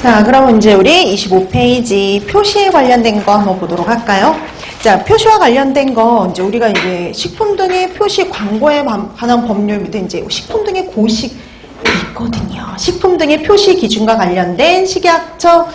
자, 그럼 이제 우리 25페이지 표시에 관련된 거 한번 보도록 할까요? 자, 표시와 관련된 거, 이제 우리가 이제 식품 등의 표시 광고에 관한 법률 밑에 이제 식품 등의 고식 있거든요. 식품 등의 표시 기준과 관련된 식약처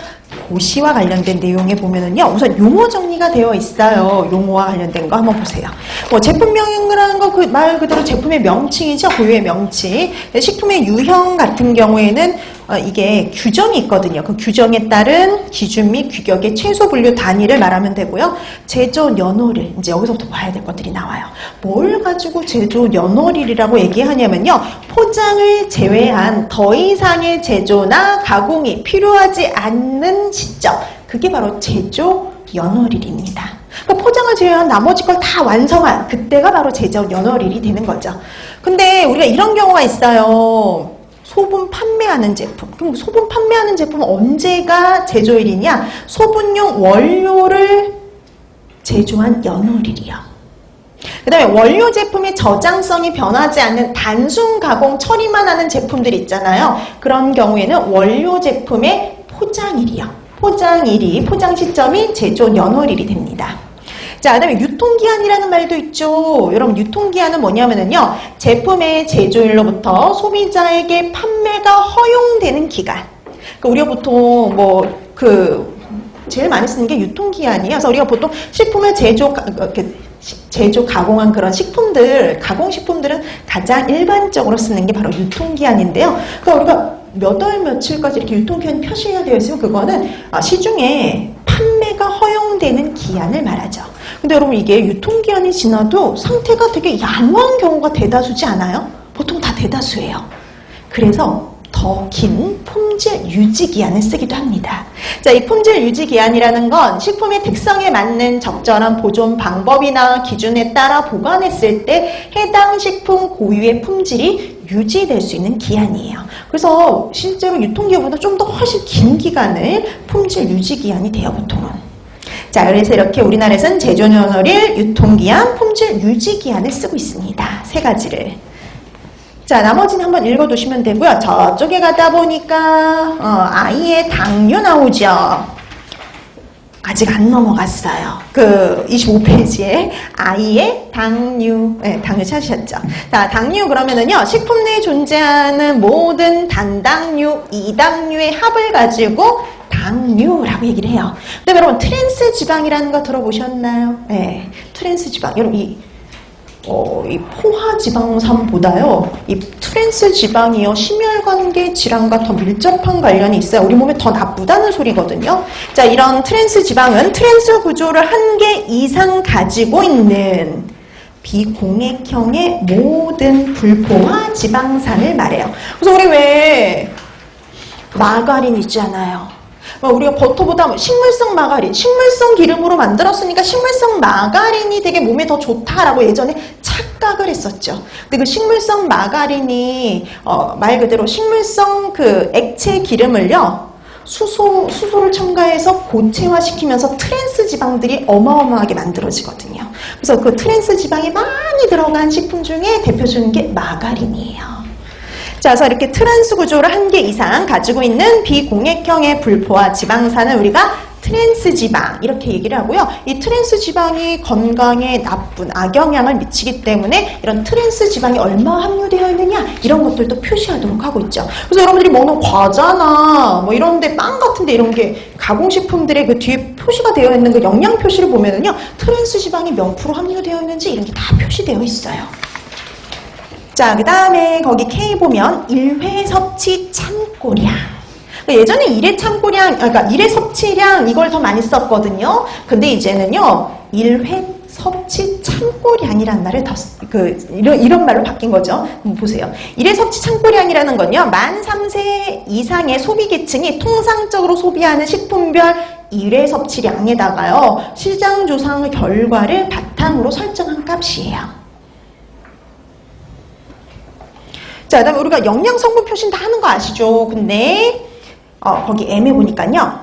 고시와 관련된 내용에 보면은요, 우선 용어 정리가 되어 있어요. 용어와 관련된 거 한번 보세요. 뭐 제품명이라는 거 그 말 그대로 제품의 명칭이죠. 고유의 명칭. 식품의 유형 같은 경우에는 이게 규정이 있거든요. 그 규정에 따른 기준 및 규격의 최소 분류 단위를 말하면 되고요. 제조 연월일, 이제 여기서부터 봐야 될 것들이 나와요. 뭘 가지고 제조 연월일이라고 얘기하냐면요. 포장을 제외한 더 이상의 제조나 가공이 필요하지 않는 시점, 그게 바로 제조 연월일입니다. 그러니까 포장을 제외한 나머지 걸 다 완성한 그때가 바로 제조 연월일이 되는 거죠. 근데 우리가 이런 경우가 있어요. 소분 판매하는 제품. 그럼 소분 판매하는 제품은 언제가 제조일이냐? 소분용 원료를 제조한 연월일이요. 그 다음에 원료 제품의 저장성이 변하지 않는 단순 가공 처리만 하는 제품들 있잖아요. 그런 경우에는 원료 제품의 포장일이요. 포장일이, 포장 시점이 제조 연월일이 됩니다. 자, 그 다음에 유통기한이라는 말도 있죠. 여러분, 유통기한은 뭐냐면요. 제품의 제조일로부터 소비자에게 판매가 허용되는 기간. 그러니까 우리가 보통 제일 많이 쓰는 게 유통기한이에요. 그래서 우리가 보통 식품을 제조 가공한 그런 식품들, 가공식품들은 가장 일반적으로 쓰는 게 바로 유통기한인데요. 그러니까 우리가 몇 월 며칠까지 이렇게 유통기한이 표시가 되어 있으면 그거는 시중에 판매가 허용되는 기한을 말하죠. 근데 여러분 이게 유통기한이 지나도 상태가 되게 양호한 경우가 대다수지 않아요? 보통 다 대다수예요. 그래서 더 긴 품질 유지 기한을 쓰기도 합니다. 자, 이 품질 유지 기한이라는 건 식품의 특성에 맞는 적절한 보존 방법이나 기준에 따라 보관했을 때 해당 식품 고유의 품질이 유지될 수 있는 기한이에요. 그래서 실제로 유통기한보다 좀 더 훨씬 긴 기간을 품질 유지 기한이 돼요, 보통은. 자, 그래서 이렇게 우리나라에서는 제조 연월일, 유통기한, 품질 유지 기한을 쓰고 있습니다. 세 가지를. 자, 나머지는 한번 읽어두시면 되고요. 저쪽에 가다 보니까 아이의 당뇨 나오죠. 아직 안 넘어갔어요. 그 25페이지에 아이의 당류, 네, 당류 찾으셨죠. 자, 당류 그러면은요, 식품 내에 존재하는 모든 단당류, 이당류의 합을 가지고 당류라고 얘기를 해요. 근데 여러분 트랜스 지방이라는 거 들어보셨나요? 네, 트랜스 지방. 여러분 이 포화 지방산보다요, 이 트랜스 지방이요, 심혈관계 질환과 더 밀접한 관련이 있어요. 우리 몸에 더 나쁘다는 소리거든요. 자, 이런 트랜스 지방은 트랜스 구조를 한 개 이상 가지고 있는 비공액형의 모든 불포화 지방산을 말해요. 그래서 우리 왜 마가린 있잖아요. 우리가 버터보다 식물성 마가린, 식물성 기름으로 만들었으니까 식물성 마가린이 되게 몸에 더 좋다라고 예전에 착각을 했었죠. 근데 그 식물성 마가린이 말 그대로 식물성 그 액체 기름을요, 수소를 첨가해서 고체화시키면서 트랜스 지방들이 어마어마하게 만들어지거든요. 그래서 그 트랜스 지방이 많이 들어간 식품 중에 대표적인 게 마가린이에요. 자, 그래서 이렇게 트랜스 구조를 한 개 이상 가지고 있는 비공액형의 불포화 지방산을 우리가 트랜스 지방 이렇게 얘기를 하고요. 이 트랜스 지방이 건강에 나쁜 악영향을 미치기 때문에 이런 트랜스 지방이 얼마 함유되어 있느냐 이런 것들도 표시하도록 하고 있죠. 그래서 여러분들이 먹는 과자나 뭐 이런데 빵 같은데 이런 게 가공식품들의 그 뒤에 표시가 되어 있는 그 영양 표시를 보면은요, 트랜스 지방이 몇 프로 함유되어 있는지 이런 게 다 표시되어 있어요. 자, 그 다음에 거기 K 보면 일회 섭취 참고량. 예전에 일회 참고량, 그러니까 일회 섭취량 이걸 더 많이 썼거든요. 근데 이제는요, 일회 섭취 참고량이라는 말을 이런 말로 바뀐 거죠. 보세요. 일회 섭취 참고량이라는 건요, 만 3세 이상의 소비 계층이 통상적으로 소비하는 식품별 일회 섭취량에다가요, 시장 조사 결과를 바탕으로 설정한 값이에요. 자, 그 다음에 우리가 영양 성분 표시는 다 하는 거 아시죠? 근데 거기 M에 보니까요,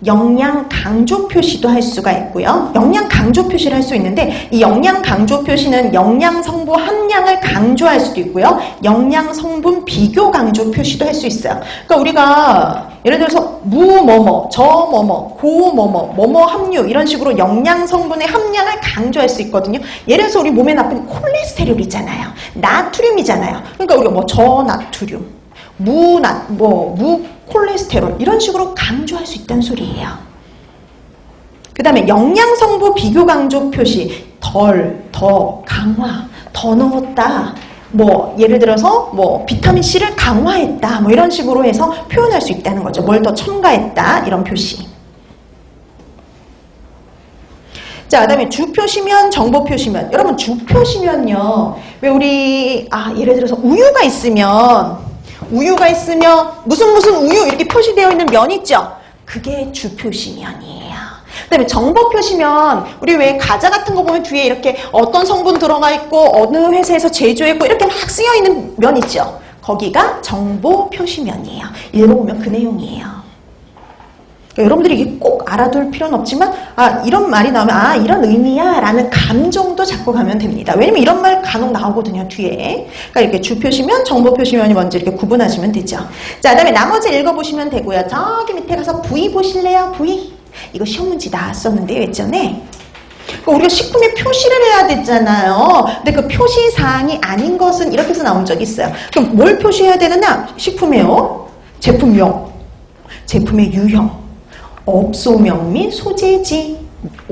영양 강조 표시도 할 수가 있고요. 영양 강조 표시를 할 수 있는데 이 영양 강조 표시는 영양 성분 함량을 강조할 수도 있고요. 영양 성분 비교 강조 표시도 할 수 있어요. 그러니까 우리가 예를 들어서 무 뭐뭐, 저 뭐뭐, 고 뭐뭐, 뭐뭐 함유 이런 식으로 영양 성분의 함량을 강조할 수 있거든요. 예를 들어서 우리 몸에 나쁜 콜레스테롤이잖아요. 나트륨이잖아요. 그러니까 우리가 뭐 저나트륨, 무 콜레스테롤 이런 식으로 강조할 수 있다는 소리예요. 그 다음에 영양성분 비교 강조 표시 덜, 더, 강화, 더 넣었다. 뭐 예를 들어서 뭐 비타민C를 강화했다. 뭐 이런 식으로 해서 표현할 수 있다는 거죠. 뭘 더 첨가했다. 이런 표시. 자, 그 다음에 주표시면, 정보표시면. 여러분 주표시면요. 왜 우리 예를 들어서 우유가 있으면 무슨 우유 이렇게 표시되어 있는 면 있죠? 그게 주표시면이에요. 그 다음에 정보표시면 우리 왜 과자 같은 거 보면 뒤에 이렇게 어떤 성분 들어가 있고 어느 회사에서 제조했고 이렇게 막 쓰여 있는 면 있죠? 거기가 정보표시면이에요. 읽어보면 그 내용이에요. 그러니까 여러분들이 이게 꼭 알아둘 필요는 없지만 이런 말이 나오면 이런 의미야 라는 감정도 잡고 가면 됩니다. 왜냐면 이런 말 간혹 나오거든요. 뒤에. 그러니까 이렇게 주표시면 정보표시면이 먼저 이렇게 구분하시면 되죠. 자, 그 다음에 나머지 읽어보시면 되고요. 저기 밑에 가서 V 보실래요? V. 이거 시험 문제 나왔었는데 예전에. 그러니까 우리가 식품에 표시를 해야 되잖아요. 근데 그 표시사항이 아닌 것은 이렇게 해서 나온 적이 있어요. 그럼 뭘 표시해야 되느냐? 식품에요. 제품명, 제품의 유형, 업소명 및 소재지,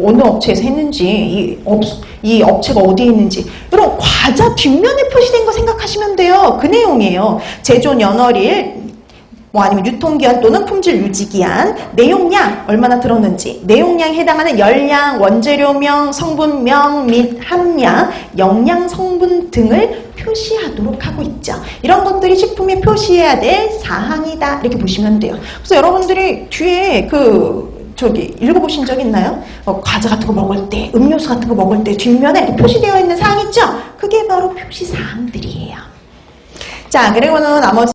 어느 업체에서 했는지, 이 업체가 어디에 있는지. 여러분 과자 뒷면에 표시된 거 생각하시면 돼요. 그 내용이에요. 제조 연월일, 뭐 아니면 유통기한 또는 품질 유지기한, 내용량 얼마나 들었는지, 내용량에 해당하는 열량, 원재료명, 성분명 및 함량, 영양 성분 등을 표시하도록 하고 있죠. 이런 것들이 식품에 표시해야 될 사항이다. 이렇게 보시면 돼요. 그래서 여러분들이 뒤에 읽어보신 적 있나요? 과자 같은 거 먹을 때, 음료수 같은 거 먹을 때 뒷면에 이렇게 표시되어 있는 사항 있죠? 그게 바로 표시사항들이에요. 자, 그리고는 나머지